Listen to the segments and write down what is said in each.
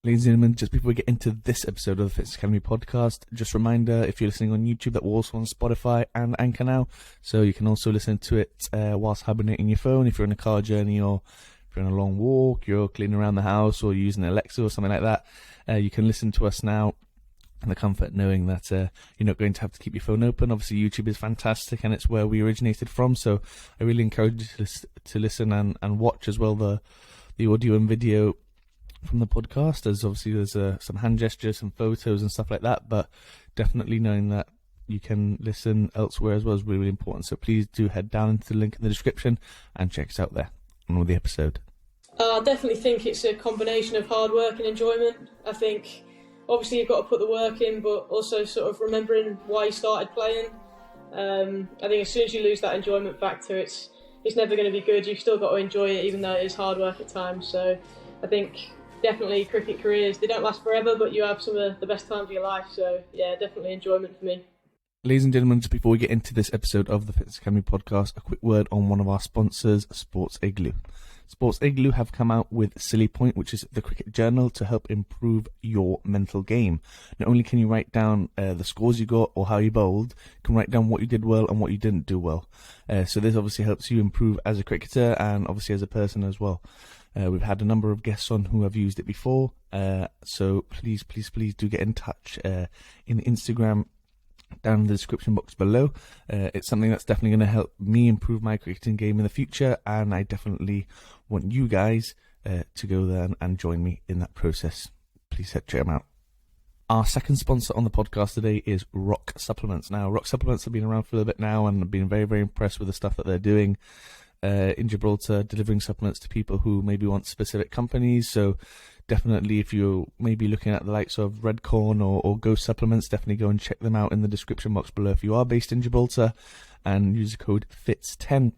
Ladies and gentlemen, just before we get into this episode of the Fitzness Academy podcast, just a reminder, if you're listening on YouTube, that we're also on Spotify and Anchor now, so you can also listen to it whilst hibernating your phone, if you're on a car journey or if you're on a long walk, you're cleaning around the house or you're using Alexa or something like that. You can listen to us now in the comfort knowing that you're not going to have to keep your phone open. Obviously, YouTube is fantastic and it's where we originated from, so I really encourage you to listen and watch as well the audio and video from the podcast, as obviously there's some hand gestures, some photos and stuff like that, but definitely knowing that you can listen elsewhere as well is really, really important. So please do head down into the link in the description and check us out there on with the episode. I definitely think it's a combination of hard work and enjoyment. I think obviously you've got to put the work in, but also sort of remembering why you started playing. I think as soon as you lose that enjoyment factor, it's never going to be good. You've still got to enjoy it, even though it is hard work at times. So I think definitely cricket careers, they don't last forever, but you have some of the best times of your life. So yeah, definitely enjoyment for me. Ladies and gentlemen, just before we get into this episode of the Fitzness Academy podcast, a quick word on one of our sponsors, Sports Igloo. Sports Igloo have come out with Silly Point, which is the cricket journal to help improve your mental game. Not only can you write down the scores you got or how you bowled, you can write down what you did well and what you didn't do well. So this obviously helps you improve as a cricketer and obviously as a person as well. We've had a number of guests on who have used it before, so please do get in touch in Instagram down in the description box below. It's something that's definitely going to help me improve my cricketing game in the future, and I definitely want you guys to go there and join me in that process. Please check them out. Our second sponsor on the podcast today is Rock Supplements. Now, Rock Supplements have been around for a little bit now, and I've been very, very impressed with the stuff that they're doing in Gibraltar, delivering supplements to people who maybe want specific companies. So definitely, if you're maybe looking at the likes of Redcorn or Ghost Supplements, definitely go and check them out in the description box below if you are based in Gibraltar, and use the code FITZ10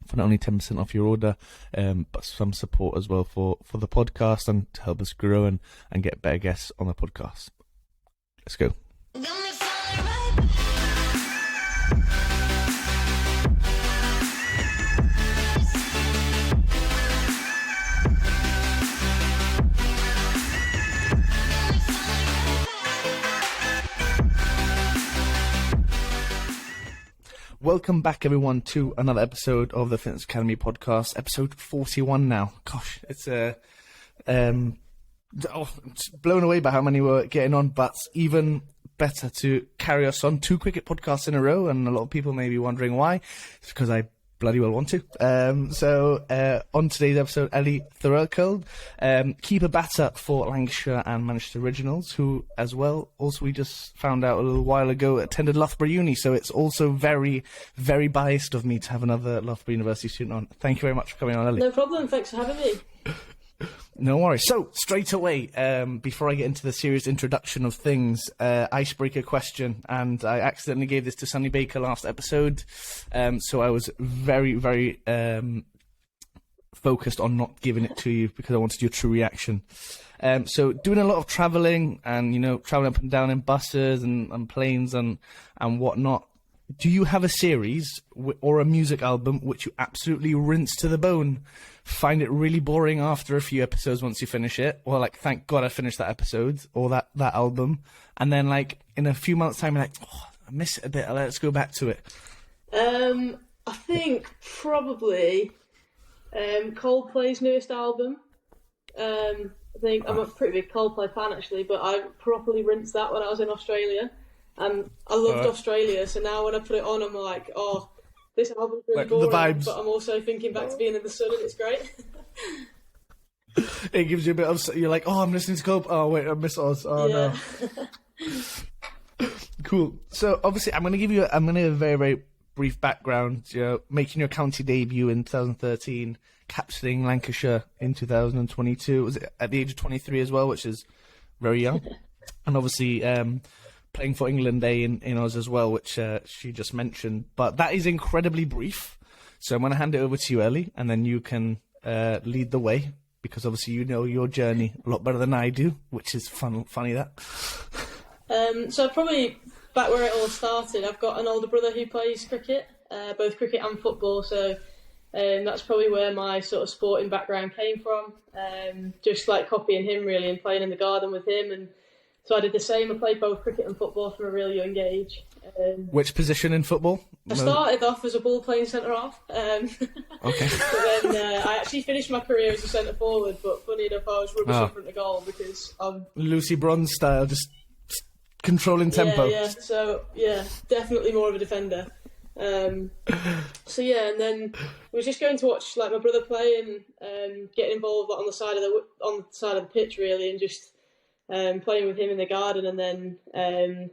for not only 10% off your order, but some support as well for the podcast and to help us grow and get better guests on the podcast. Let's go. Welcome back, everyone, to another episode of the Fitzness Academy podcast, episode 41 now. Gosh, it's blown away by how many we're getting on, but even better to carry us on 2 cricket podcasts in a row, and a lot of people may be wondering why. It's because I bloody well want to. So on today's episode, Ellie Threlkeld, keeper batter for Lancashire and Manchester Originals, who as well, also we just found out a little while ago, attended Loughborough Uni, so it's also very, very biased of me to have another Loughborough University student on. Thank you very much for coming on, Ellie. No problem, thanks for having me. No worries. So, straight away, before I get into the serious introduction of things, icebreaker question, and I accidentally gave this to Sunny Baker last episode, so I was very, very focused on not giving it to you because I wanted your true reaction. So, doing a lot of travelling and, travelling up and down in buses and planes and whatnot, do you have a series or a music album which you absolutely rinse to the bone, find it really boring after a few episodes once you finish it, or like, thank God I finished that episode or that album, and then like in a few months' time you're like, oh, I miss it a bit, let's go back to it? I think probably Coldplay's newest album. I think I'm a pretty big Coldplay fan actually, but I properly rinsed that when I was in Australia. And I loved Australia, so now when I put it on, I'm like, oh, this album's really boring, but I'm also thinking back to being in the sun, and it's great. It gives you a bit of, you're like, oh, I'm listening to Cope, oh wait, I miss Oz, oh yeah. No. Cool. So obviously, I'm going to give a very, very brief background. Making your county debut in 2013, captaining Lancashire in 2022. Was it at the age of 23 as well, which is very young, and obviously playing for England Day in Oz as well, which she just mentioned. But that is incredibly brief. So I'm going to hand it over to you, Ellie, and then you can lead the way, because obviously you know your journey a lot better than I do, which is funny that. So probably back where it all started, I've got an older brother who plays cricket, both cricket and football. So That's probably where my sort of sporting background came from. Just like copying him really and playing in the garden with him. And so I did the same. I played both cricket and football from a really young age. Which position in football? I started off as a ball playing centre half. Okay. But then I actually finished my career as a centre forward, but funny enough, I was rubbish in front of goal because I'm Lucy Bronze style, just controlling tempo. Yeah. So definitely more of a defender. So yeah, and then we were just going to watch like my brother play and getting involved on the side of the pitch really, and just playing with him in the garden, and then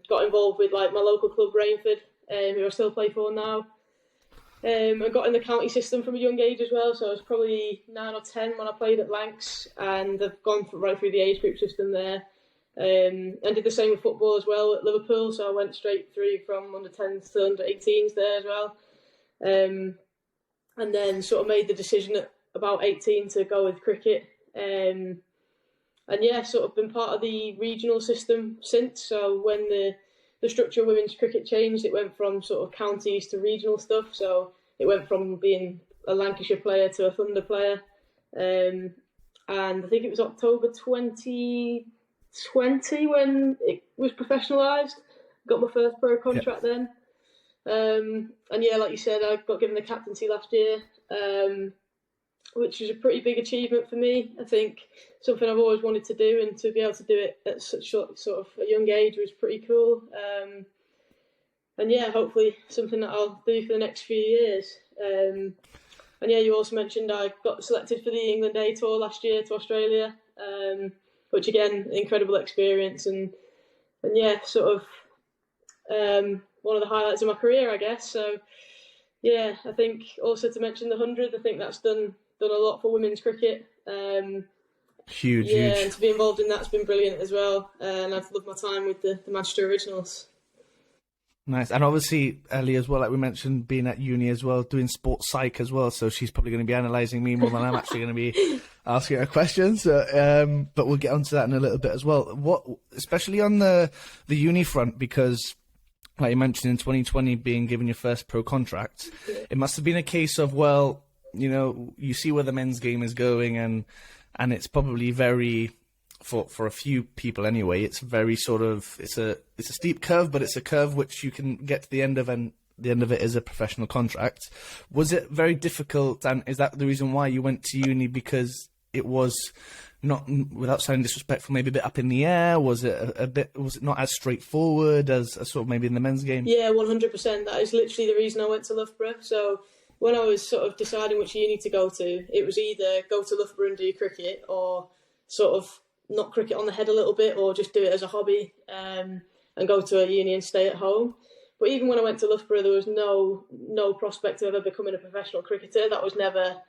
got involved with like my local club Rainford, who I still play for now. I got in the county system from a young age as well, so I was probably 9 or 10 when I played at Lancs, and I've gone right through the age group system there. And did the same with football as well at Liverpool, so I went straight through from under 10s to under 18s there as well. And then sort of made the decision at about 18 to go with cricket. And yeah, sort of been part of the regional system since. So when the structure of women's cricket changed, it went from sort of counties to regional stuff. So it went from being a Lancashire player to a Thunder player. And I think it was October 2020 when it was professionalised. Got my first pro contract then. And yeah, like you said, I got given the captaincy last year, which was a pretty big achievement for me. I think something I've always wanted to do, and to be able to do it at such sort of a young age was pretty cool. And yeah, hopefully something that I'll do for the next few years. And yeah, you also mentioned I got selected for the England A Tour last year to Australia, which again, incredible experience, and yeah, sort of one of the highlights of my career, I guess. So yeah, I think also to mention the 100, I think that's done a lot for women's cricket. Huge. And to be involved in that's been brilliant as well. And I've loved my time with the Manchester Originals. Nice. And obviously Ellie as well, like we mentioned, being at uni as well, doing sports psych as well, so she's probably going to be analysing me more than I'm actually going to be asking her questions. But we'll get onto that in a little bit as well. What, especially on the uni front, because like you mentioned, in 2020 being given your first pro contract, it must have been a case of, well, you know, you see where the men's game is going, and it's probably very, for a few people anyway, it's very sort of, it's a steep curve, but it's a curve which you can get to the end of, and the end of it is a professional contract. Was it very difficult, and is that the reason why you went to uni, because it was not, without sounding disrespectful, maybe a bit up in the air? Was it was it not as straightforward as sort of maybe in the men's game? Yeah, 100%. That is literally the reason I went to Loughborough. So when I was sort of deciding which uni to go to, it was either go to Loughborough and do cricket, or sort of knock cricket on the head a little bit, or just do it as a hobby, and go to a uni and stay at home. But even when I went to Loughborough, there was no prospect of ever becoming a professional cricketer. That was never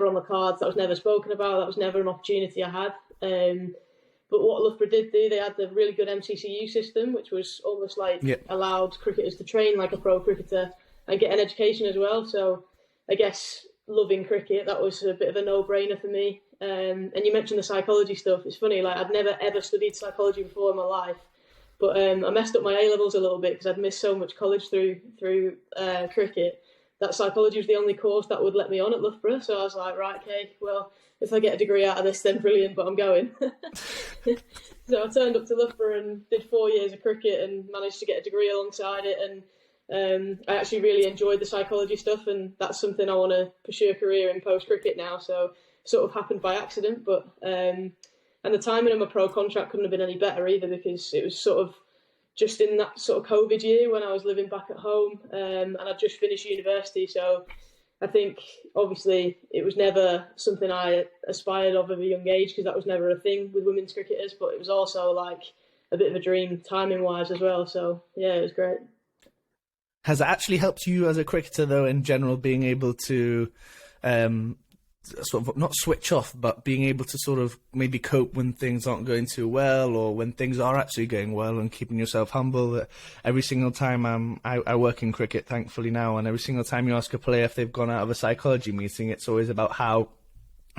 on the cards. That was never spoken about. That was never an opportunity I had. But what Loughborough did do, they had the really good MCCU system, which was almost like allowed cricketers to train like a pro cricketer and get an education as well. So I guess loving cricket, that was a bit of a no-brainer for me. And you mentioned the psychology stuff. It's funny, like I'd never ever studied psychology before in my life, but I messed up my A-levels a little bit because I'd missed so much college through cricket. That psychology was the only course that would let me on at Loughborough. So I was like, right, okay, well, if I get a degree out of this, then brilliant, but I'm going. So I turned up to Loughborough and did 4 years of cricket and managed to get a degree alongside it. And I actually really enjoyed the psychology stuff, and that's something I want to pursue a career in post-cricket now. So sort of happened by accident, but and the timing of my pro contract couldn't have been any better either, because it was sort of just in that sort of COVID year when I was living back at home, and I'd just finished university. So I think obviously it was never something I aspired of at a young age, because that was never a thing with women's cricketers, but it was also like a bit of a dream timing wise as well. So yeah, it was great. Has it actually helped you as a cricketer though, in general, being able to sort of not switch off, but being able to sort of maybe cope when things aren't going too well, or when things are actually going well, and keeping yourself humble? Every single time I work in cricket, thankfully now, and every single time you ask a player if they've gone out of a psychology meeting, it's always about how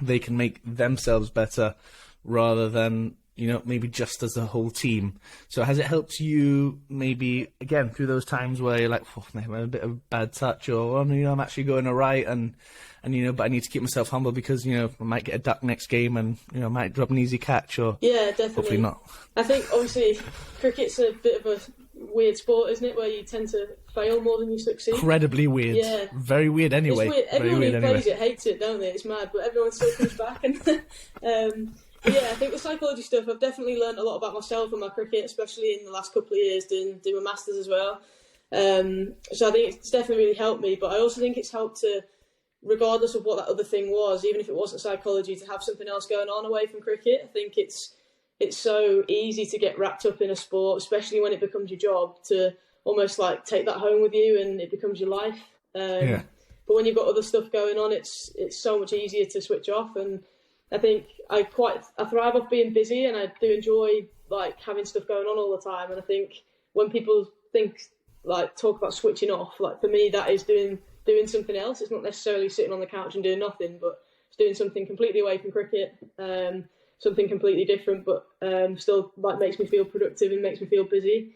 they can make themselves better, rather than maybe just as a whole team. So has it helped you maybe, again, through those times where you're like, oh, man, I'm a bit of a bad touch, or, I'm actually going all right, and but I need to keep myself humble because, I might get a duck next game and, I might drop an easy catch, or yeah, definitely. Hopefully not. I think, obviously, cricket's a bit of a weird sport, isn't it, where you tend to fail more than you succeed. Incredibly weird. Yeah. Very weird anyway. It's weird. Everyone who plays it hates it, don't they? It's mad, but everyone still comes back. And yeah, I think the psychology stuff, I've definitely learned a lot about myself and my cricket, especially in the last couple of years doing my masters as well. So I think it's definitely really helped me, but I also think it's helped to, regardless of what that other thing was, even if it wasn't psychology, to have something else going on away from cricket. I think it's so easy to get wrapped up in a sport, especially when it becomes your job, to almost like take that home with you and it becomes your life. But when you've got other stuff going on, it's so much easier to switch off. And I think I thrive off being busy, and I do enjoy like having stuff going on all the time. And I think when people talk about switching off, like for me, that is doing something else. It's not necessarily sitting on the couch and doing nothing, but it's doing something completely away from cricket, something completely different, but still like makes me feel productive and makes me feel busy.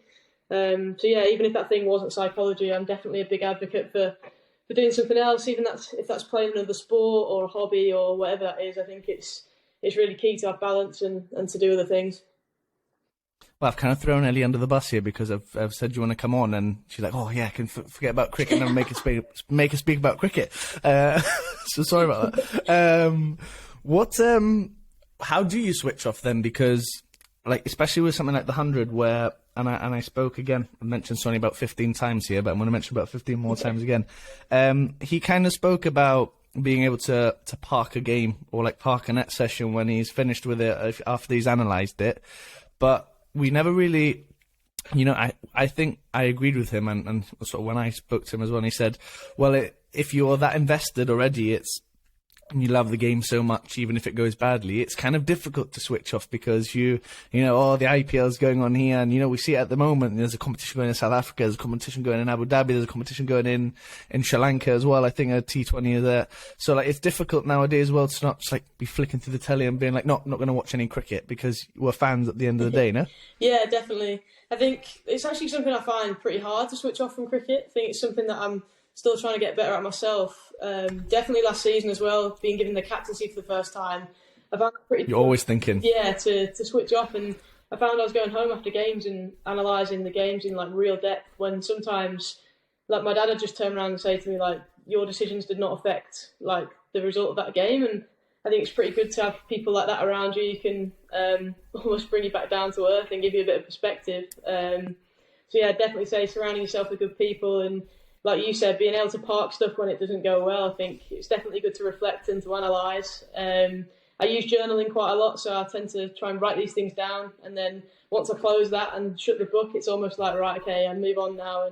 So yeah, even if that thing wasn't psychology, I'm definitely a big advocate for doing something else, even if that's playing another sport or a hobby or whatever that is. I think it's really key to have balance and to do other things. Well, I've kind of thrown Ellie under the bus here because I've said you want to come on, and she's like, oh yeah, I can forget about cricket and make her speak about cricket. So sorry about that. How do you switch off then? Because like, especially with something like the 100 where, and I spoke again, I mentioned Sonny about 15 times here, but I'm going to mention about 15 more times again. He kind of spoke about being able to park a game or like park a net session when he's finished with it after he's analysed it. But we never really, I think I agreed with him, and sort of when I spoke to him as well, and he said, well, if you're that invested already, and you love the game so much, even if it goes badly, it's kind of difficult to switch off because the IPL is going on here, and we see it at the moment. There's a competition going in South Africa, there's a competition going in Abu Dhabi, there's a competition going in Sri Lanka as well. I think a T20 is there. So like, it's difficult nowadays as well to not just like be flicking through the telly and being like, not going to watch any cricket, because we're fans at the end of the day, no? Yeah, definitely. I think it's actually something I find pretty hard to switch off from cricket. I think it's something that I'm still trying to get better at myself. Definitely last season as well, being given the captaincy for the first time, I found that pretty. You're always thinking. Yeah, to switch off, and I found I was going home after games and analysing the games in like real depth. When sometimes, like my dad would just turn around and say to me like, "Your decisions did not affect like the result of that game," and I think it's pretty good to have people like that around you. You can almost bring you back down to earth and give you a bit of perspective. So yeah, I'd definitely say surrounding yourself with good people, and like you said, being able to park stuff when it doesn't go well. I think it's definitely good to reflect and to analyse. I use journaling quite a lot, so I tend to try and write these things down, and then once I close that and shut the book, it's almost like, right, okay, I move on now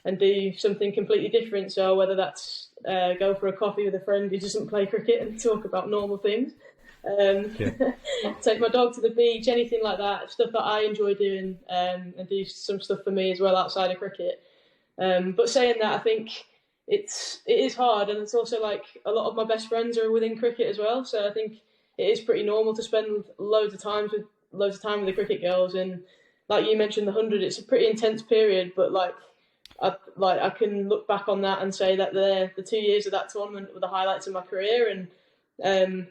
and do something completely different. So whether that's go for a coffee with a friend who doesn't play cricket and talk about normal things, take my dog to the beach, anything like that, stuff that I enjoy doing, and do some stuff for me as well outside of cricket. But saying that, I think it is hard, and it's also like a lot of my best friends are within cricket as well, so I think it is pretty normal to spend loads of time with the cricket girls. And like you mentioned, the 100, it's a pretty intense period, but I can look back on that and say that the 2 years of that tournament were the highlights of my career. And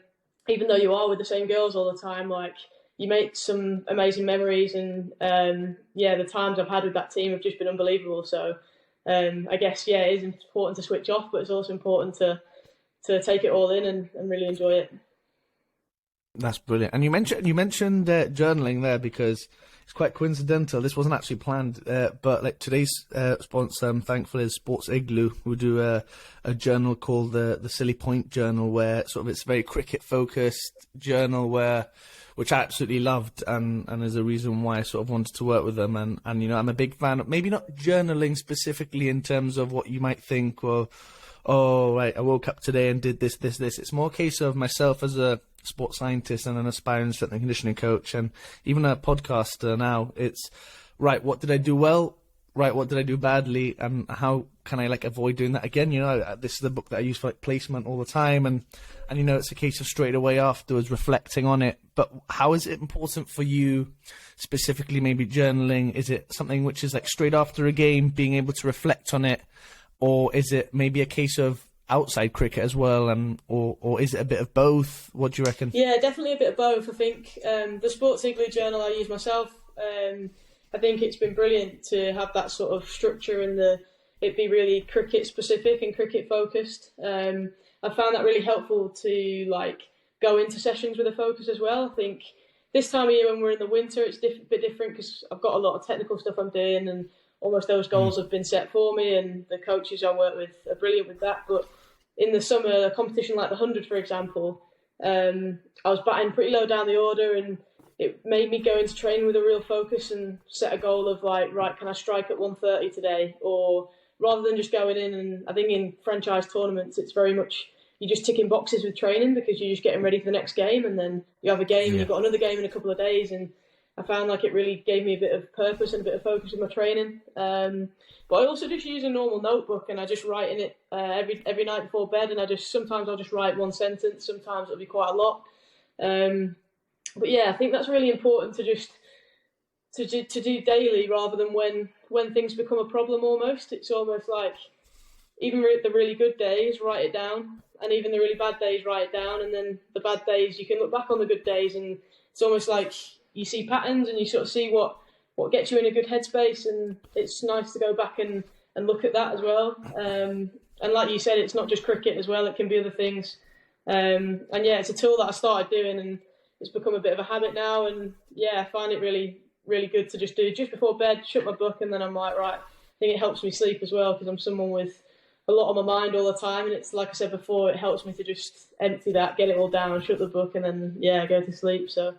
even though you are with the same girls all the time, like, you make some amazing memories, and the times I've had with that team have just been unbelievable. So I guess it is important to switch off, but it's also important to take it all in and really enjoy it. That's brilliant. And you mentioned journaling there, because it's quite coincidental. This wasn't actually planned, but like today's sponsor, I'm thankful, is Sports Igloo, who do a journal called the Silly Point Journal, where sort of it's a very cricket focused journal which I absolutely loved, and is a reason why I sort of wanted to work with them. And I'm a big fan of maybe not journaling specifically in terms of what you might think, or, oh, right, I woke up today and did this. It's more a case of myself as a sports scientist and an aspiring strength and conditioning coach, and even a podcaster now. It's, right, what did I do well? right, what did I do badly, and how can I like avoid doing that again? This is the book that I use for like placement all the time, and it's a case of straight away afterwards reflecting on it. But how is it important for you specifically, maybe journaling? Is it something which is like straight after a game, being able to reflect on it, or is it maybe a case of outside cricket as well, or is it a bit of both? What do you reckon? Yeah, definitely a bit of both. I think the Sports Igloo journal I use myself, I think it's been brilliant to have that sort of structure and it be really cricket specific and cricket focused. I found that really helpful to like go into sessions with a focus as well. I think this time of year when we're in the winter, it's a bit different because I've got a lot of technical stuff I'm doing, and almost those goals have been set for me, and the coaches I work with are brilliant with that. But in the summer, a competition like the 100, for example, I was batting pretty low down the order, and it made me go into training with a real focus and set a goal of like, right, can I strike at 130 today? Or rather than just going in, and I think in franchise tournaments, it's very much you're just ticking boxes with training because you're just getting ready for the next game, and then you have a game and you've got another game in a couple of days. And I found like it really gave me a bit of purpose and a bit of focus in my training. But I also just use a normal notebook, and I just write in it every night before bed. And sometimes I'll just write one sentence. Sometimes it'll be quite a lot. But yeah, I think that's really important to just to do daily rather than when things become a problem. Almost, it's almost like even the really good days, write it down, and even the really bad days, write it down, and then the bad days you can look back on the good days, and it's almost like you see patterns and you sort of see what gets you in a good headspace, and it's nice to go back and look at that as well. And like you said, it's not just cricket as well; it can be other things. And yeah, it's a tool that I started doing, and it's become a bit of a habit now. And yeah, I find it really, really good to just do just before bed, shut my book, and then I'm like, right. I think it helps me sleep as well because I'm someone with a lot on my mind all the time, and it's like I said before, it helps me to just empty that, get it all down, shut the book, and then go to sleep. So.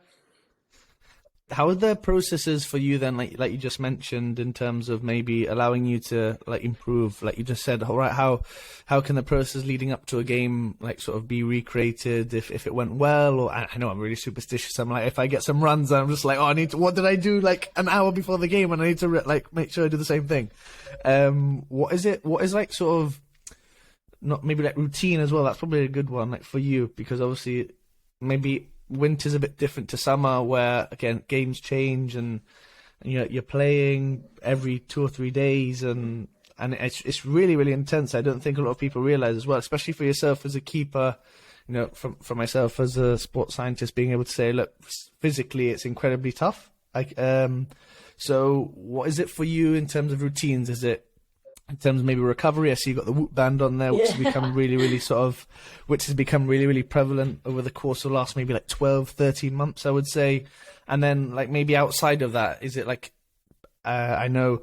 How are the processes for you then, like you just mentioned, in terms of maybe allowing you to like improve? Like you just said, all right, how can the process leading up to a game like sort of be recreated if it went well? Or I know I'm really superstitious. I'm like, if I get some runs, I'm just like, what did I do like an hour before the game, and I need to like make sure I do the same thing. What is like sort of not maybe like routine as well? That's probably a good one like for you, because obviously maybe winter's a bit different to summer, where again games change and you're playing every 2 or 3 days, and it's really, really intense. I don't think a lot of people realize as well, especially for yourself as a keeper. For myself as a sports scientist, being able to say, look, physically it's incredibly tough. So what is it for you in terms of routines? Is it in terms of maybe recovery? I see you've got the Whoop band on there, which has become really, really really, really prevalent over the course of the last maybe like 12, 13 months, I would say. And then like maybe outside of that, is it like, I know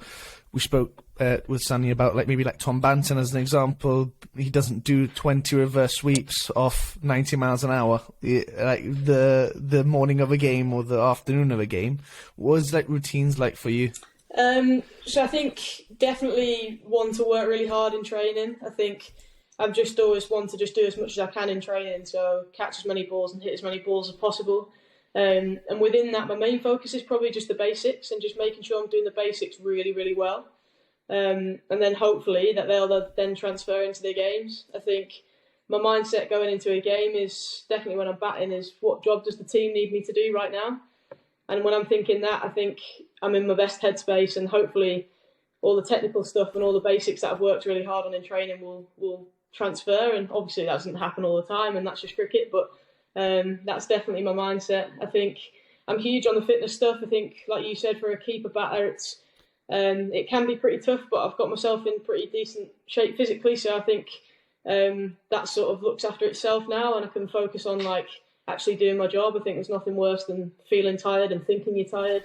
we spoke with Sunny about like maybe like Tom Banton as an example. He doesn't do 20 reverse sweeps off 90 miles an hour like the morning of a game or the afternoon of a game. What is like routines like for you? So I think definitely want to work really hard in training. I think I'm just always want to just do as much as I can in training, so catch as many balls and hit as many balls as possible. And within that, my main focus is probably just the basics and just making sure I'm doing the basics really, really well. And then hopefully that they'll then transfer into their games. I think my mindset going into a game is definitely when I'm batting is what job does the team need me to do right now? And when I'm thinking that, I think I'm in my best headspace, and hopefully all the technical stuff and all the basics that I've worked really hard on in training will transfer. And obviously that doesn't happen all the time, and that's just cricket, but that's definitely my mindset. I think I'm huge on the fitness stuff. I think, like you said, for a keeper batter, it can be pretty tough, but I've got myself in pretty decent shape physically, so I think that sort of looks after itself now, and I can focus on like actually doing my job. I think there's nothing worse than feeling tired and thinking you're tired.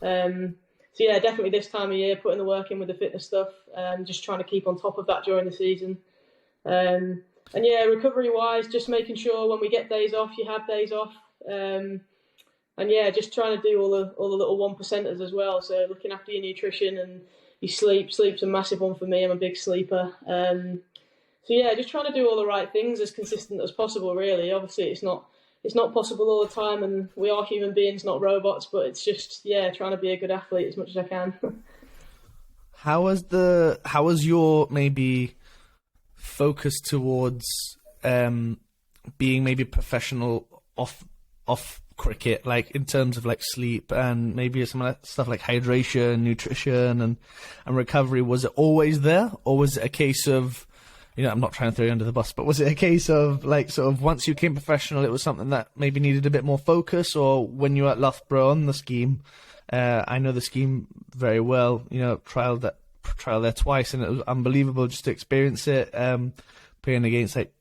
So yeah, definitely this time of year, putting the work in with the fitness stuff, just trying to keep on top of that during the season. And yeah, recovery-wise, just making sure when we get days off, you have days off. And yeah, just trying to do all the little 1%ers as well. So looking after your nutrition and your sleep. Sleep's a massive one for me. I'm a big sleeper. So yeah, just trying to do all the right things as consistent as possible, really. Obviously, it's not possible all the time, and we are human beings, not robots, but it's just, yeah, trying to be a good athlete as much as I can. How was your maybe focus towards being maybe professional off cricket, like in terms of like sleep and maybe some of that stuff like hydration, nutrition, and recovery? Was it always there, or was it a case of, I'm not trying to throw you under the bus, but was it a case of like sort of once you became professional, it was something that maybe needed a bit more focus? Or when you were at Loughborough on the scheme, I know the scheme very well, trial there twice, and it was unbelievable just to experience it, trialing against like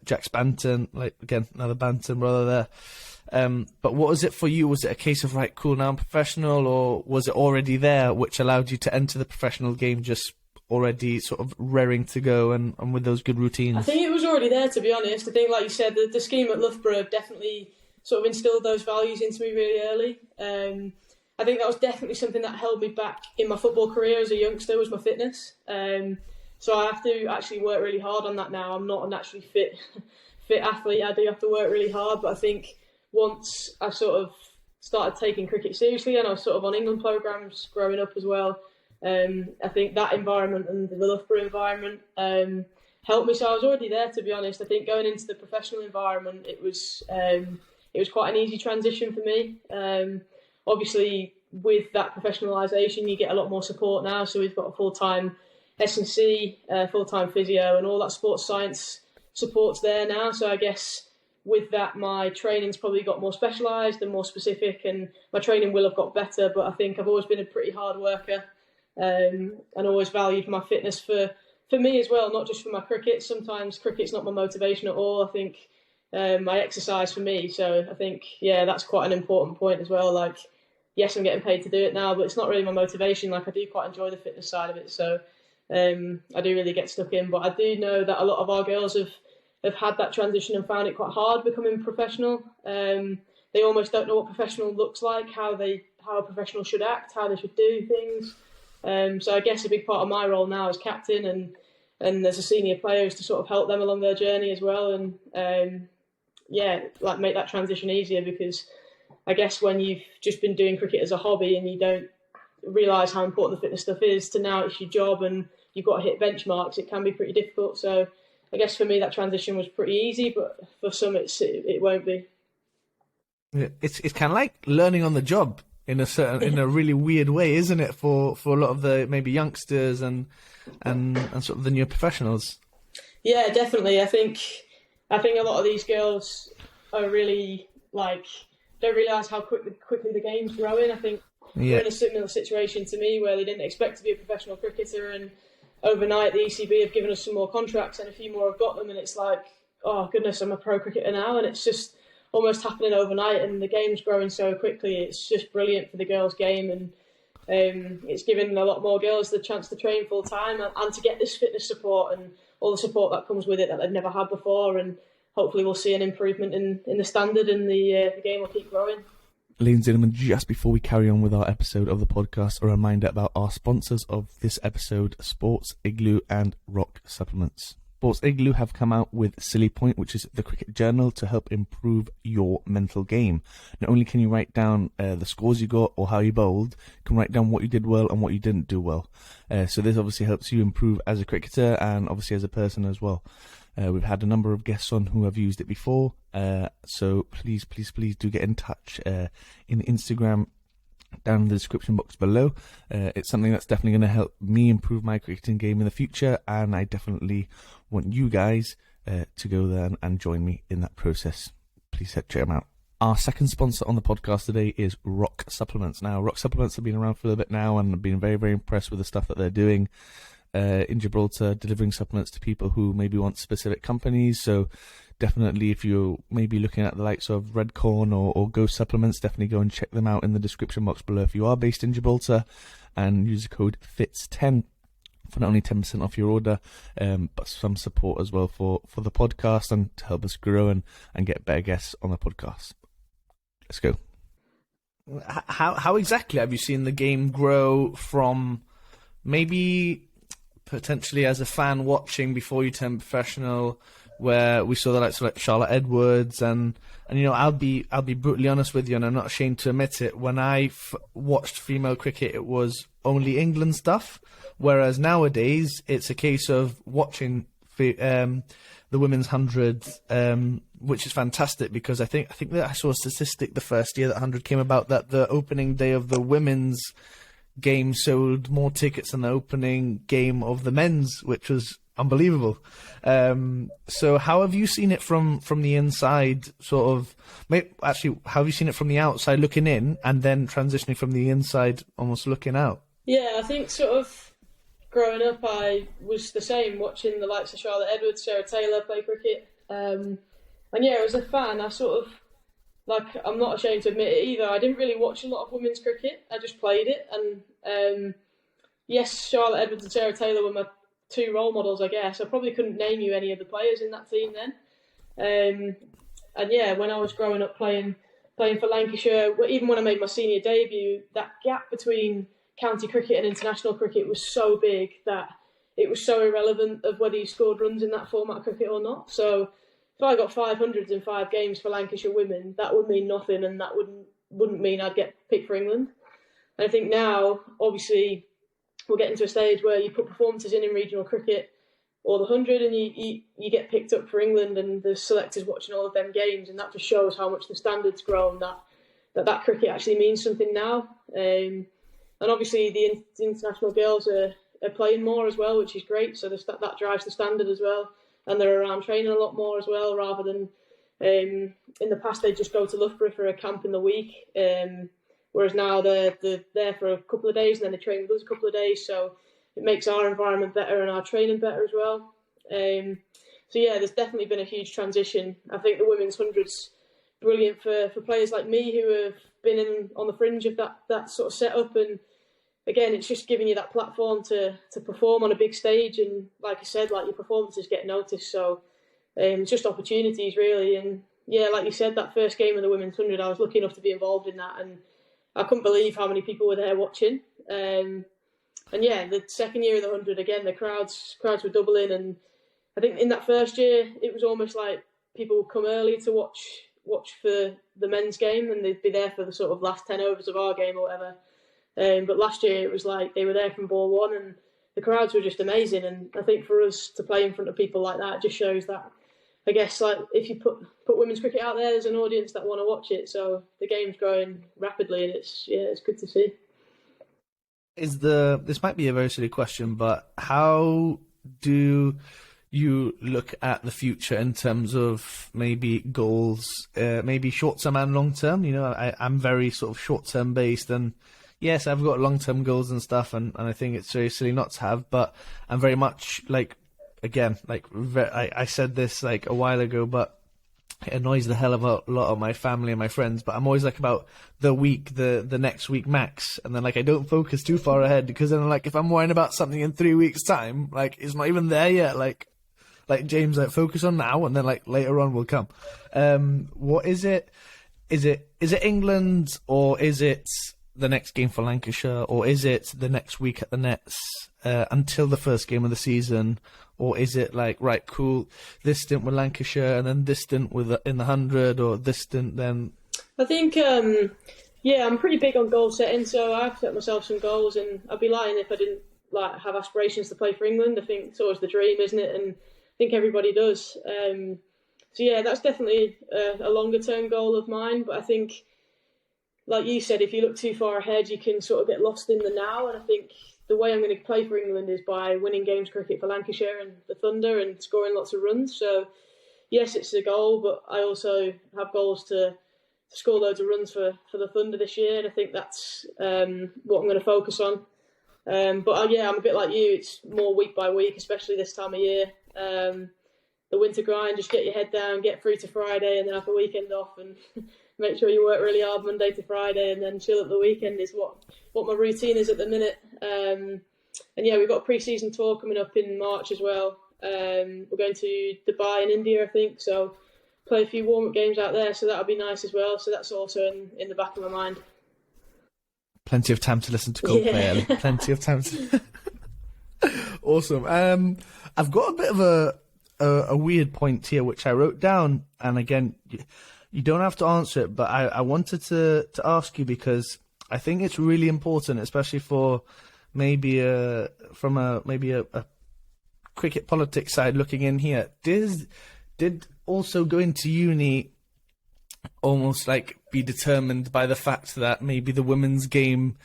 Jack Spanton, like again, another Bantam brother there. But what was it for you? Was it a case of, right, cool, now I'm professional, or was it already there, which allowed you to enter the professional game just already sort of raring to go and with those good routines? I think it was already there, to be honest. I think, like you said, the scheme at Loughborough definitely sort of instilled those values into me really early. I think that was definitely something that held me back in my football career as a youngster, was my fitness. So I have to actually work really hard on that now. I'm not a naturally fit athlete. I do have to work really hard, but I think once I sort of started taking cricket seriously, and I was sort of on England programmes growing up as well, I think that environment and the Loughborough environment helped me. So I was already there, to be honest. I think going into the professional environment, it was quite an easy transition for me. Obviously, with that professionalisation, you get a lot more support now. So we've got a full-time S&C, full-time physio, and all that sports science support's there now. So I guess with that, my training's probably got more specialised and more specific, and my training will have got better. But I think I've always been a pretty hard worker, and always valued my fitness for me as well, not just for my cricket. Sometimes cricket's not my motivation at all. I think I exercise for me. So I think, that's quite an important point as well. Like, yes, I'm getting paid to do it now, but it's not really my motivation. Like, I do quite enjoy the fitness side of it. So I do really get stuck in. But I do know that a lot of our girls have had that transition and found it quite hard becoming professional. They almost don't know what professional looks like, how a professional should act, how they should do things. So I guess a big part of my role now as captain and as a senior player is to sort of help them along their journey as well, and make that transition easier, because I guess when you've just been doing cricket as a hobby and you don't realise how important the fitness stuff is, to now it's your job and you've got to hit benchmarks, it can be pretty difficult. So I guess for me that transition was pretty easy, but for some it won't be. It's kind of like learning on the job in a really weird way, isn't it? For a lot of the maybe youngsters and sort of the new professionals. Yeah, definitely. I think a lot of these girls are really don't realise how quickly the game's growing. I think we're in a similar situation to me, where they didn't expect to be a professional cricketer, and overnight the ECB have given us some more contracts and a few more have got them, and it's like, oh goodness, I'm a pro cricketer now, and it's just almost happening overnight, and the game's growing so quickly. It's just brilliant for the girls' game, and it's given a lot more girls the chance to train full time and to get this fitness support and all the support that comes with it that they've never had before, and hopefully we'll see an improvement in the standard, and the game will keep growing. Ladies and gentlemen, just before we carry on with our episode of the podcast, a reminder about our sponsors of this episode, Sports Igloo and Rock Supplements. Sports Igloo have come out with Silly Point, which is the cricket journal to help improve your mental game. Not only can you write down the scores you got or how you bowled, you can write down what you did well and what you didn't do well. So this obviously helps you improve as a cricketer and obviously as a person as well. We've had a number of guests on who have used it before, so please do get in touch in Instagram down in the description box below. It's something that's definitely going to help me improve my cricketing game in the future, and I definitely want you guys to go there and join me in that process. Please check them out. Our second sponsor on the podcast today is Rock Supplements. Now, Rock Supplements have been around for a bit now, and I've been very, very impressed with the stuff that they're doing in Gibraltar, delivering supplements to people who maybe want specific companies. So definitely, if you're maybe looking at the likes of Redcorn or Go Supplements, definitely go and check them out in the description box below if you are based in Gibraltar, and use the code FITZ10 for not only 10% off your order, but some support as well for the podcast and to help us grow and get better guests on the podcast. Let's go. How exactly have you seen the game grow from maybe potentially as a fan watching before you turn professional, where we saw the likes of like Charlotte Edwards and I'll be brutally honest with you, and I'm not ashamed to admit it. When I watched female cricket, it was only England stuff, whereas nowadays it's a case of watching the women's 100, which is fantastic, because I think that I saw a statistic the first year that 100 came about that the opening day of the women's game sold more tickets than the opening game of the men's, which was unbelievable. So how have you seen it from the inside, sort of? Actually, how have you seen it from the outside looking in, and then transitioning from the inside almost looking out? Yeah, I think sort of growing up, I was the same, watching the likes of Charlotte Edwards, Sarah Taylor play cricket. And yeah, as a fan, I sort of, like, I'm not ashamed to admit it either, I didn't really watch a lot of women's cricket. I just played it. And yes, Charlotte Edwards and Sarah Taylor were my two role models, I guess. I probably couldn't name you any of the players in that team then. And yeah, when I was growing up playing for Lancashire, even when I made my senior debut, that gap between county cricket and international cricket was so big that it was so irrelevant of whether you scored runs in that format of cricket or not. So if I got 500s in 5 games for Lancashire women, that would mean nothing, and that wouldn't mean I'd get picked for England. And I think now, obviously, we're getting to a stage where you put performances in regional cricket or the 100, and you get picked up for England, and the selectors watching all of them games, and that just shows how much the standard's grown, that cricket actually means something now. And obviously the international girls are playing more as well, which is great. So that drives the standard as well, and they're around training a lot more as well, rather than in the past they'd just go to Loughborough for a camp in the week, whereas now they're there for a couple of days and then they train with us a couple of days. So it makes our environment better and our training better as well. So yeah, there's definitely been a huge transition. I think the women's 100's brilliant for players like me who have been on the fringe of that sort of setup, and again, it's just giving you that platform to perform on a big stage, and like I said, like, your performances get noticed, so it's just opportunities really. And yeah, like you said, that first game of the women's 100, I was lucky enough to be involved in that, and I couldn't believe how many people were there watching. And yeah, the second year of the 100, again, the crowds were doubling, and I think in that first year it was almost like people would come early to watch for the men's game, and they'd be there for the sort of last 10 overs of our game or whatever. But last year it was like they were there from ball one, and the crowds were just amazing. And I think for us to play in front of people like that just shows that, I guess, like, if you put women's cricket out there, there's an audience that want to watch it. So the game's growing rapidly, and it's good to see. This might be a very silly question, but how do you look at the future in terms of maybe goals, maybe short-term and long-term? I'm very sort of short-term based, and yes, I've got long-term goals and stuff, and I think it's very silly not to have, but I'm very much I said this like a while ago, but it annoys the hell of a lot of my family and my friends, but I'm always like about the week, the next week max, and then like I don't focus too far ahead, because then like if I'm worrying about something in 3 weeks' time, like it's not even there yet, like James, like, focus on now, and then like later on will come. What is it? Is it England, or is it the next game for Lancashire, or is it the next week at the Nets until the first game of the season, or is it like, right, cool, this stint with Lancashire and then this stint in the 100, or this stint then? I think I'm pretty big on goal setting, so I've set myself some goals, and I'd be lying if I didn't like have aspirations to play for England. I think it's always the dream, isn't it? And I think everybody does. So yeah, that's definitely a longer term goal of mine. But I think, like you said, if you look too far ahead, you can sort of get lost in the now. And I think the way I'm going to play for England is by winning games cricket for Lancashire and the Thunder and scoring lots of runs. So yes, it's a goal, but I also have goals to score loads of runs for the Thunder this year. And I think that's what I'm going to focus on. But yeah, I'm a bit like you. It's more week by week, especially this time of year. The winter grind, just get your head down, get through to Friday, and then have the weekend off, and make sure you work really hard Monday to Friday, and then chill at the weekend is what my routine is at the minute. And yeah, we've got a pre-season tour coming up in March as well. We're going to Dubai in India, I think, so play a few warm-up games out there, so that'll be nice as well. So that's also in the back of my mind. Plenty of time to listen to Coldplay, Ellie. Plenty of time to... Awesome. I've got a bit of a weird point here, which I wrote down, and again, you don't have to answer it, but I wanted to ask you because I think it's really important, especially for maybe from a cricket politics side looking in here. Did also going to uni almost like be determined by the fact that maybe the women's game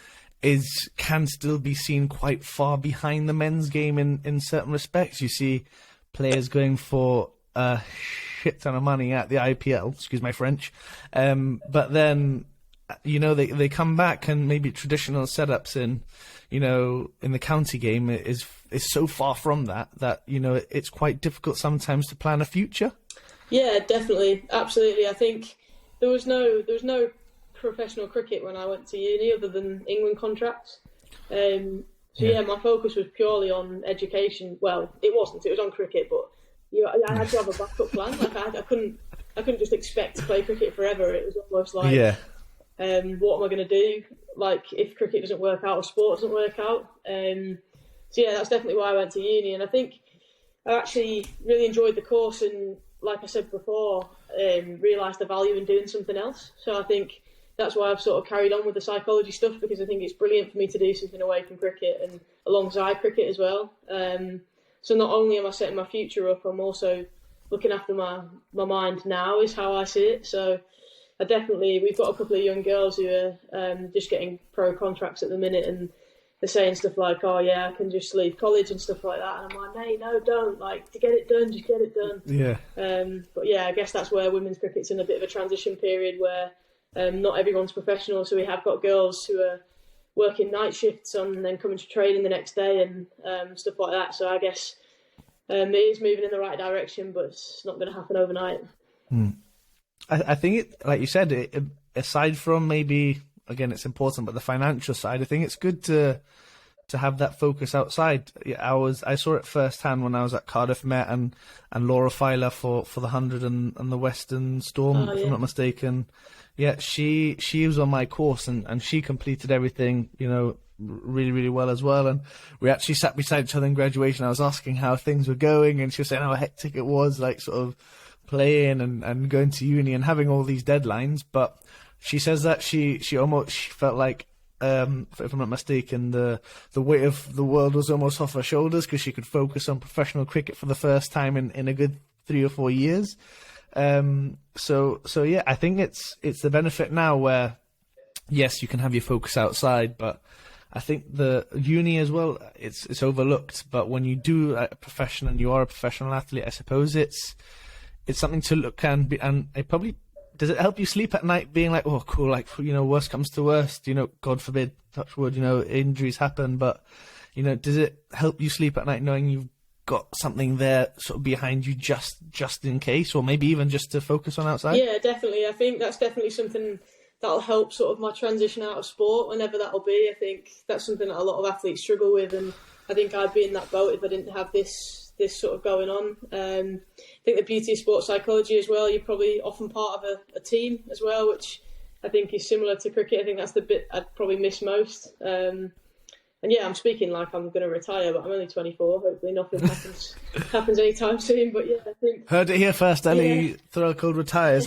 can still be seen quite far behind the men's game in certain respects? You see players going for a shit ton of money at the IPL, excuse my French, but then they come back and maybe traditional setups in the county game is so far from that it's quite difficult sometimes to plan a future. Yeah, definitely, absolutely. I think there was no professional cricket when I went to uni other than England contracts. My focus was purely on education. Well, it wasn't. It was on cricket, but I had to have a backup plan. Like I couldn't just expect to play cricket forever. It was almost like, what am I going to do? Like if cricket doesn't work out or sport doesn't work out. That's definitely why I went to uni. And I think I actually really enjoyed the course and, like I said before, realised the value in doing something else. So I think that's why I've sort of carried on with the psychology stuff, because I think it's brilliant for me to do something away from cricket and alongside cricket as well. So not only am I setting my future up, I'm also looking after my mind now, is how I see it. So we've got a couple of young girls who are just getting pro contracts at the minute, and they're saying stuff like, oh yeah, I can just leave college and stuff like that. And I'm like, mate, no, don't. Like, to get it done, just get it done. Yeah. But yeah, I guess that's where women's cricket's in a bit of a transition period where not everyone's professional. So we have got girls who are working night shifts and then coming to training the next day and stuff like that. So I guess it is moving in the right direction, but it's not going to happen overnight. I think it, like you said, aside from maybe, again, it's important, but the financial side, I think it's good to have that focus outside. I saw it firsthand when I was at Cardiff Met and Laura Filer for the 100 and the Western Storm, if I'm not mistaken. Yeah, she was on my course and she completed everything, really, really well as well. And we actually sat beside each other in graduation. I was asking how things were going, and she was saying how hectic it was, like sort of playing and going to uni and having all these deadlines. But she says that she felt like, if I'm not mistaken, the weight of the world was almost off her shoulders because she could focus on professional cricket for the first time in a good 3 or 4 years. So yeah, I think it's the benefit now where, yes, you can have your focus outside, but I think the uni as well, it's overlooked. But when you do a profession and you are a professional athlete, I suppose it's something to look and it probably. Does it help you sleep at night being like, oh, cool, like, worst comes to worst, God forbid, touch wood, injuries happen, but, does it help you sleep at night knowing you've got something there sort of behind you just in case, or maybe even just to focus on outside? Yeah, definitely. I think that's definitely something that'll help sort of my transition out of sport, whenever that'll be. I think that's something that a lot of athletes struggle with, and I think I'd be in that boat if I didn't have this sort of going on. I think the beauty of sports psychology as well, you're probably often part of a team as well, which I think is similar to cricket. I think that's the bit I'd probably miss most. And yeah, I'm speaking like I'm going to retire, but I'm only 24. Hopefully nothing happens anytime soon. But yeah, I think... Heard it here first, Ellie Threlkeld retires.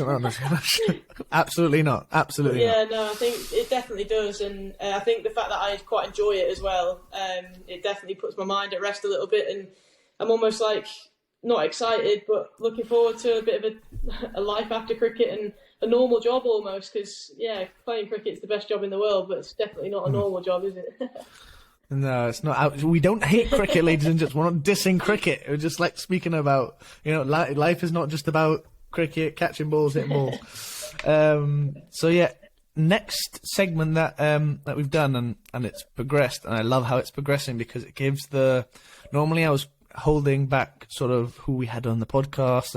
Absolutely not. Absolutely not. No, I think it definitely does. And I think the fact that I quite enjoy it as well, it definitely puts my mind at rest a little bit. And I'm almost like not excited, but looking forward to a bit of a life after cricket and a normal job almost. Because, yeah, playing cricket's the best job in the world, but it's definitely not a normal job, is it? No, it's not. We don't hate cricket, ladies and gentlemen. We're not dissing cricket. We're just like speaking about, life is not just about cricket, catching balls, hitting balls. So yeah, next segment that we've done and it's progressed, and I love how it's progressing because it gives normally I was holding back sort of who we had on the podcast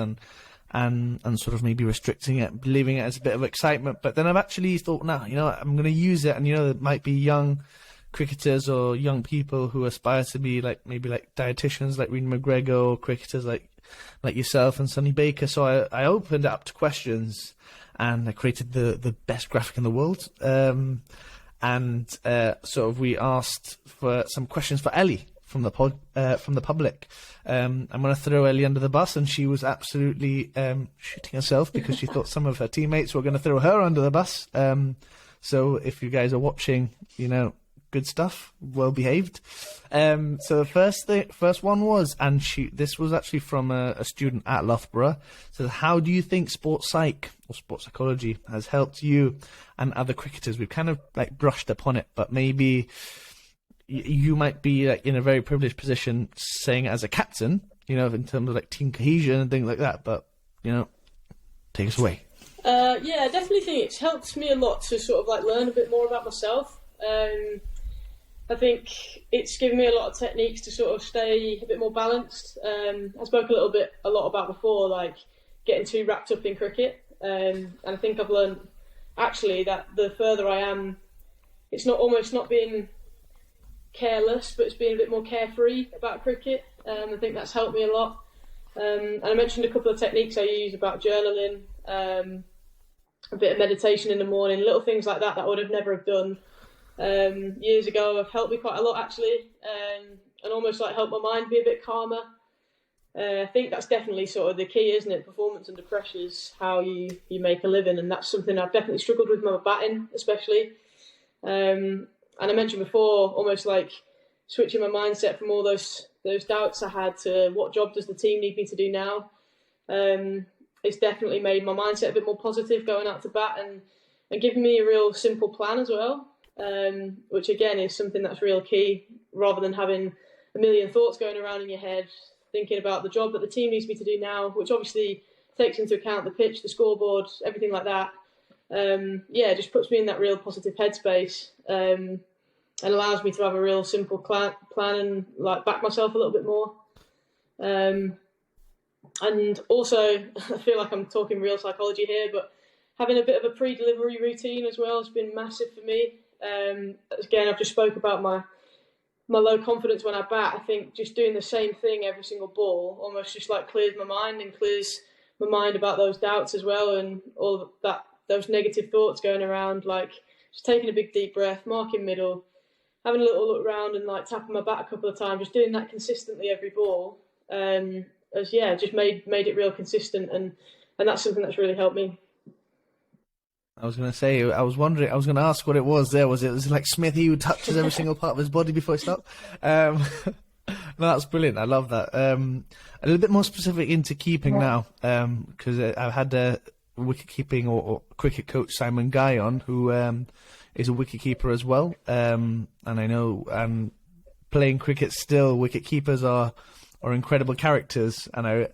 and sort of maybe restricting it, leaving it as a bit of excitement. But then I've actually thought, no, I'm going to use it, and there might be young cricketers or young people who aspire to be maybe dietitians like Reed McGregor, or cricketers like yourself and Sonny Baker. So I opened it up to questions, and I created the best graphic in the world. And sort of we asked for some questions for Ellie from the public. I'm going to throw Ellie under the bus, and she was absolutely shooting herself because she thought some of her teammates were going to throw her under the bus. So if you guys are watching, good stuff, well behaved. So the first one was, and this was actually from a student at Loughborough. So how do you think sports psych or sports psychology has helped you and other cricketers? We've kind of brushed upon it, but maybe you might be in a very privileged position saying it as a captain, in terms of team cohesion and things like that. But take us away. Yeah, I definitely think it's helped me a lot to sort of learn a bit more about myself. I think it's given me a lot of techniques to sort of stay a bit more balanced. I spoke a lot about before, getting too wrapped up in cricket. And I think I've learned actually that the further I am, it's not being careless, but it's being a bit more carefree about cricket. I think that's helped me a lot. And I mentioned a couple of techniques I use about journaling, a bit of meditation in the morning, little things like that I would have never have done years ago have helped me quite a lot actually, and almost helped my mind be a bit calmer. I think that's definitely sort of the key, isn't it? Performance under pressure is how you make a living, and that's something I've definitely struggled with my batting especially. And I mentioned before, almost switching my mindset from all those doubts I had to what job does the team need me to do now. It's definitely made my mindset a bit more positive going out to bat and giving me a real simple plan as well, which again is something that's real key, rather than having a million thoughts going around in your head, thinking about the job that the team needs me to do now, which obviously takes into account the pitch, the scoreboard, everything like that. It just puts me in that real positive headspace, and allows me to have a real simple plan and back myself a little bit more. And also, I feel like I'm talking real psychology here, but having a bit of a pre-delivery routine as well has been massive for me. Again, I've just spoke about my low confidence when I bat. I think just doing the same thing every single ball almost just clears my mind and clears my mind about those doubts as well, and all of that, those negative thoughts going around, just taking a big deep breath, marking middle, having a little look around and tapping my bat a couple of times, just doing that consistently every ball, just made it real consistent, and that's something that's really helped me. I was going to say, I was going to ask what it was there. Was it like Smithy who touches every single part of his body before he stops? No, that's brilliant. I love that. A little bit more specific into keeping now, because I've had a wicket keeping or cricket coach Simon Guy on, who is a wicket keeper as well. And I know playing cricket still, wicket keepers are incredible characters, and I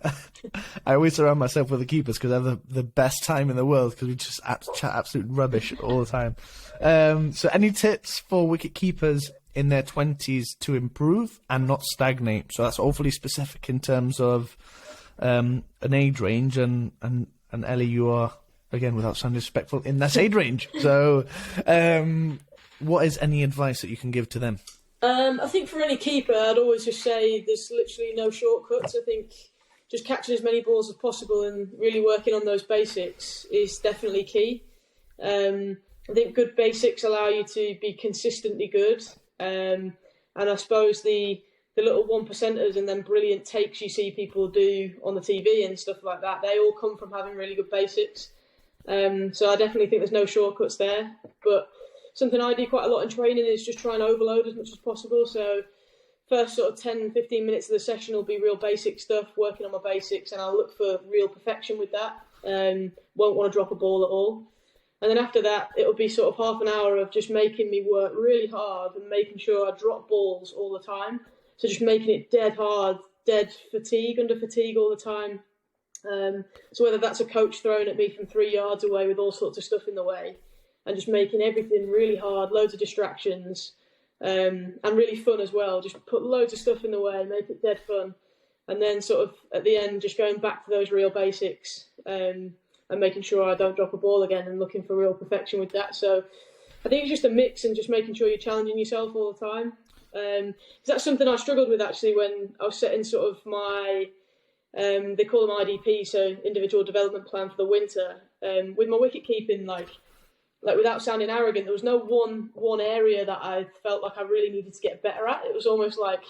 always surround myself with the keepers because I have the best time in the world, because we just chat absolute rubbish all the time. So any tips for wicket keepers in their 20s to improve and not stagnate? So that's awfully specific in terms of an age range, and Ellie, you are, again, without sounding disrespectful, in that age range. So what is any advice that you can give to them? I think for any keeper, I'd always just say there's literally no shortcuts. I think just catching as many balls as possible and really working on those basics is definitely key. I think good basics allow you to be consistently good. And I suppose the little 1%ers and then brilliant takes you see people do on the TV and stuff like that, they all come from having really good basics. So I definitely think there's no shortcuts there. But something I do quite a lot in training is just try and overload as much as possible. So first sort of 10, 15 minutes of the session will be real basic stuff, working on my basics, and I'll look for real perfection with that. Won't want to drop a ball at all. And then after that, it'll be sort of half an hour of just making me work really hard and making sure I drop balls all the time. So just making it dead hard, dead fatigue, under fatigue all the time. So whether that's a coach throwing at me from 3 yards away with all sorts of stuff in the way, and just making everything really hard, loads of distractions, and really fun as well. Just put loads of stuff in the way, make it dead fun. And then sort of at the end, just going back to those real basics, and making sure I don't drop a ball again and looking for real perfection with that. So I think it's just a mix and just making sure you're challenging yourself all the time. Because that's something I struggled with actually when I was setting sort of my, they call them IDP, so individual development plan for the winter. With my wicket keeping, like without sounding arrogant, there was no one area that I felt like I really needed to get better at. It was almost like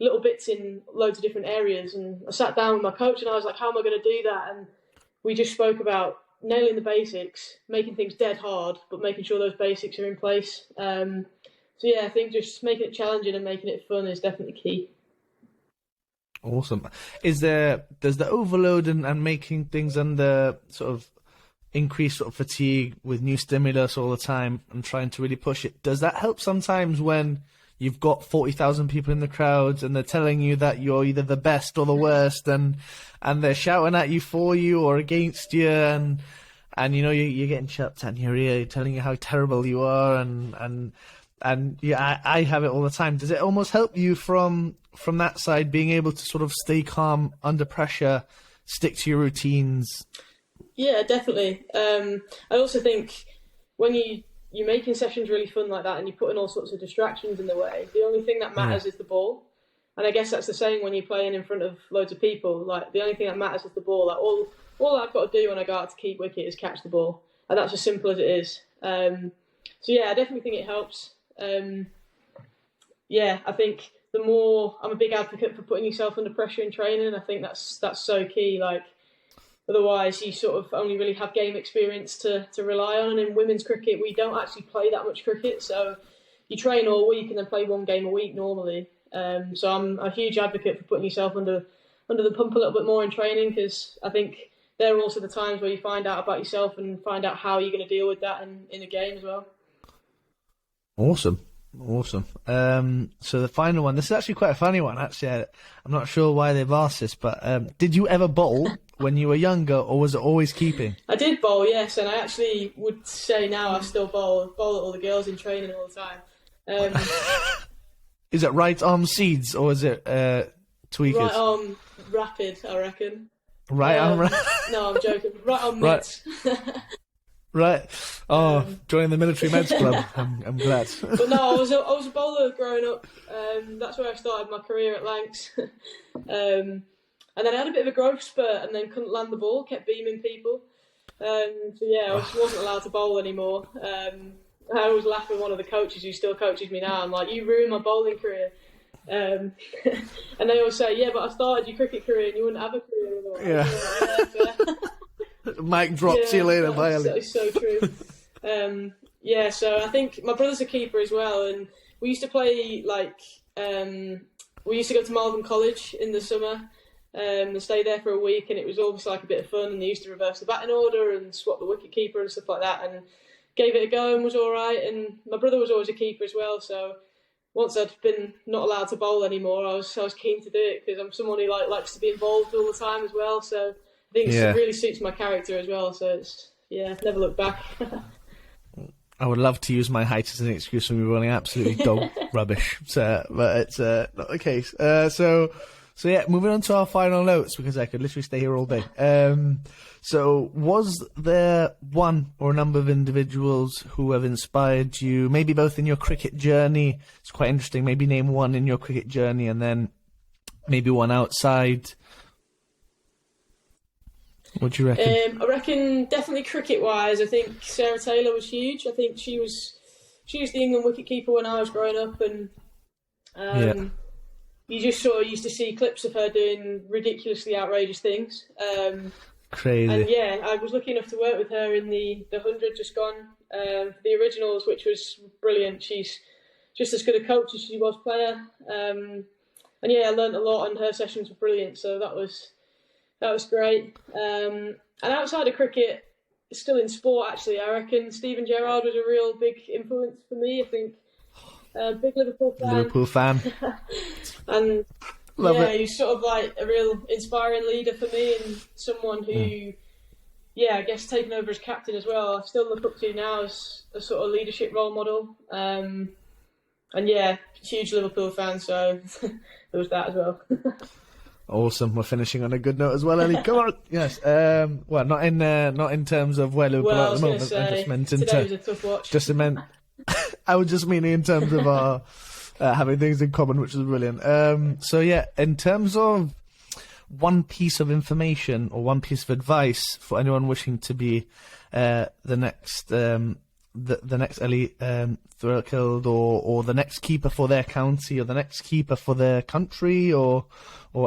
little bits in loads of different areas. And I sat down with my coach and I was like, how am I going to do that? And we just spoke about nailing the basics, making things dead hard, but making sure those basics are in place. So yeah, I think just making it challenging and making it fun is definitely key. Awesome. Does the overload and making things under sort of increased sort of fatigue with new stimulus all the time and trying to really push it, does that help sometimes when you've got 40,000 people in the crowd and they're telling you that you're either the best or the worst, and they're shouting at you for you or against you, and you know you're getting shouts at your ear telling you how terrible you are, and yeah, I have it all the time. Does it almost help you from that side, being able to sort of stay calm under pressure, stick to your routines? Yeah, definitely. I also think when you're making sessions really fun like that and you're putting all sorts of distractions in the way, the only thing that matters is the ball. And I guess that's the same when you're playing in front of loads of people. Like, the only thing that matters is the ball. Like, all I've got to do when I go out to keep wicket is catch the ball. And that's as simple as it is. So yeah, I definitely think it helps. Yeah, I think the more, I'm a big advocate for putting yourself under pressure in training. I think that's so key. Like, otherwise you sort of only really have game experience to rely on. And in women's cricket, we don't actually play that much cricket. So you train all week and then play one game a week normally. So I'm a huge advocate for putting yourself under the pump a little bit more in training, because I think there are also the times where you find out about yourself and find out how you're going to deal with that in a game as well. Awesome. So the final one, this is actually quite a funny one, actually. I'm not sure why they've asked this, but did you ever bowl when you were younger, or was it always keeping? I did bowl, yes, and I actually would say now I still bowl at all the girls in training all the time. Is it right arm seeds, or is it tweakers? Right arm rapid, I reckon. Right arm rapid? No, I'm joking. Right arm mitts. Right. Oh, joining the military men's club. I'm glad. But no, I was a bowler growing up. That's where I started my career at Lancs. And then I had a bit of a growth spurt and then couldn't land the ball, kept beaming people. So yeah, I wasn't allowed to bowl anymore. I always laugh with one of the coaches who still coaches me now. I'm like, you ruined my bowling career. And they always say, yeah, but I started your cricket career and you wouldn't have a career otherwise. Yeah. Mic drop, see you later, bye. It's so true. Yeah, so I think my brother's a keeper as well, and we used to play, like, we used to go to Malvern College in the summer and stay there for a week, and it was always like a bit of fun, and they used to reverse the batting order and swap the wicket keeper and stuff like that, and gave it a go and was all right. And my brother was always a keeper as well, so once I'd been not allowed to bowl anymore, I was keen to do it, because I'm someone who likes to be involved all the time as well, so I think it really suits my character as well, so it's, never look back. I would love to use my height as an excuse when we were running absolutely dog rubbish, but it's not the case. So yeah, moving on to our final notes, because I could literally stay here all day. So was there one or a number of individuals who have inspired you, maybe both in your cricket journey? It's quite interesting. Maybe name one in your cricket journey and then maybe one outside. What do you reckon? I reckon definitely cricket-wise, I think Sarah Taylor was huge. I think she was the England wicket-keeper when I was growing up, and you just sort of used to see clips of her doing ridiculously outrageous things. Crazy. And yeah, I was lucky enough to work with her in the 100 just gone, for the originals, which was brilliant. She's just as good a coach as she was player. And yeah, I learnt a lot, and her sessions were brilliant, so that was great. And outside of cricket, still in sport actually, I reckon Steven Gerrard was a real big influence for me. I think big Liverpool fan. And Love it. He's sort of like a real inspiring leader for me, and someone who, I guess taking over as captain as well, I still look up to now as a sort of leadership role model. And yeah, huge Liverpool fan, so there was that as well. Awesome. We're finishing on a good note as well, Ellie. Come on. Yes. Well, not in terms of where Liverpool are at the moment. Say, I just meant today was a tough watch. I was just meaning in terms of our having things in common, which is brilliant. So yeah, in terms of one piece of information or one piece of advice for anyone wishing to be the next the next Ellie Threlkeld or the next keeper for their county or the next keeper for their country or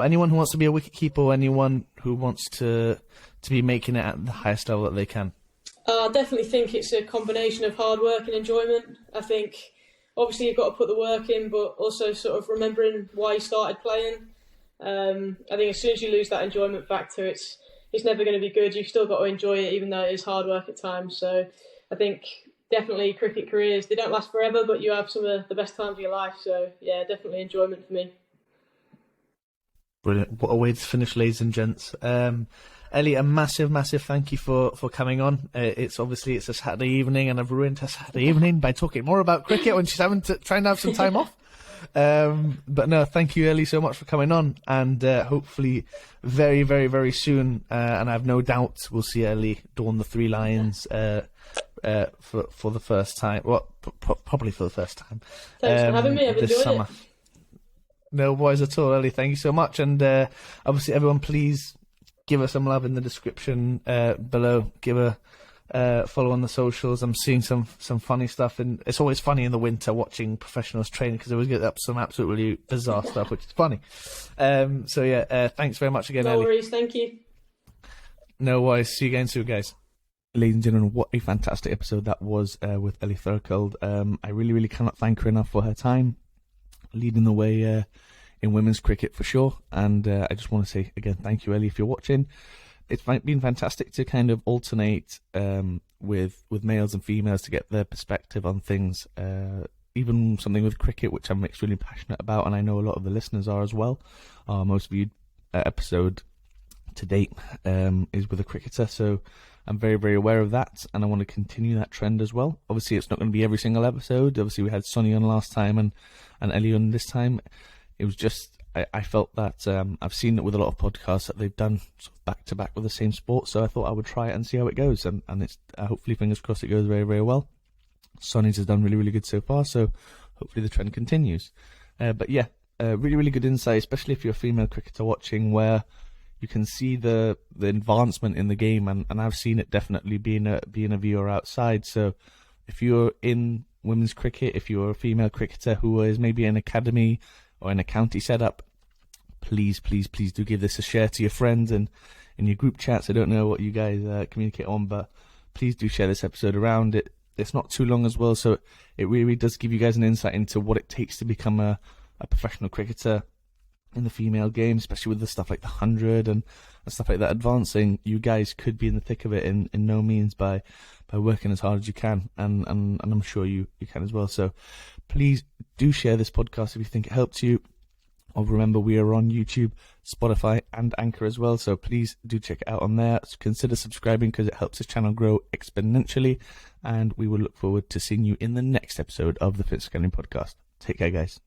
anyone who wants to be a wicket keeper or anyone who wants to be making it at the highest level that they can? I definitely think it's a combination of hard work and enjoyment. I think obviously you've got to put the work in, but also sort of remembering why you started playing. I think as soon as you lose that enjoyment factor, it's never going to be good. You've still got to enjoy it, even though it is hard work at times. So I think definitely cricket careers, they don't last forever, but you have some of the best times of your life. So yeah, definitely enjoyment for me. Brilliant. What a way to finish, ladies and gents. Ellie, a massive thank you for coming on. It's a Saturday evening, and I've ruined her Saturday evening by talking more about cricket when she's trying to have some time off. But no, thank you, Ellie, so much for coming on, and hopefully very, very, very soon, and I have no doubt we'll see Ellie don the three lions for the first time. Well, probably for the first time. Thanks for having me. I've this enjoyed summer. it. No worries at all, Ellie. Thank you so much, and obviously everyone, please give her some love in the description below. Give her follow on the socials. I'm seeing some funny stuff, and it's always funny in the winter watching professionals training because they always get up some absolutely bizarre stuff, which is funny. So yeah, thanks very much again, No Ellie. worries, thank you. No worries. See you again soon, guys. Ladies and gentlemen, what a fantastic episode that was with Ellie Threlkeld. I really cannot thank her enough for her time leading the way in women's cricket for sure, and I just want to say again thank you, Ellie, if you're watching. It's been fantastic to kind of alternate with males and females to get their perspective on things, even something with cricket, which I'm extremely passionate about, and I know a lot of the listeners are as well. Our most viewed episode to date is with a cricketer, so I'm very, very aware of that, and I want to continue that trend as well. Obviously, it's not going to be every single episode. Obviously, we had Sonny on last time and Ellie on this time. It was just, I felt that I've seen it with a lot of podcasts that they've done sort of back-to-back with the same sport, so I thought I would try it and see how it goes, and it's hopefully, fingers crossed, it goes very, very well. Sonny's has done really, really good so far, so hopefully the trend continues. But yeah, really good insight, especially if you're a female cricketer watching, where you can see the advancement in the game, and I've seen it definitely being a viewer outside. So if you're in women's cricket, if you're a female cricketer who is maybe in an academy or in a county setup, please do give this a share to your friends and in your group chats. I don't know what you guys communicate on, but please do share this episode around. It's not too long as well, so it really does give you guys an insight into what it takes to become a professional cricketer in the female game, especially with the stuff like the 100 and stuff like that advancing. You guys could be in the thick of it in no means by working as hard as you can, and I'm sure you can as well. So please do share this podcast if you think it helps you. Or remember, we are on YouTube, Spotify and Anchor as well, so please do check it out on there. So consider subscribing because it helps this channel grow exponentially, and we will look forward to seeing you in the next episode of the Fitzness Academy podcast. Take care, guys.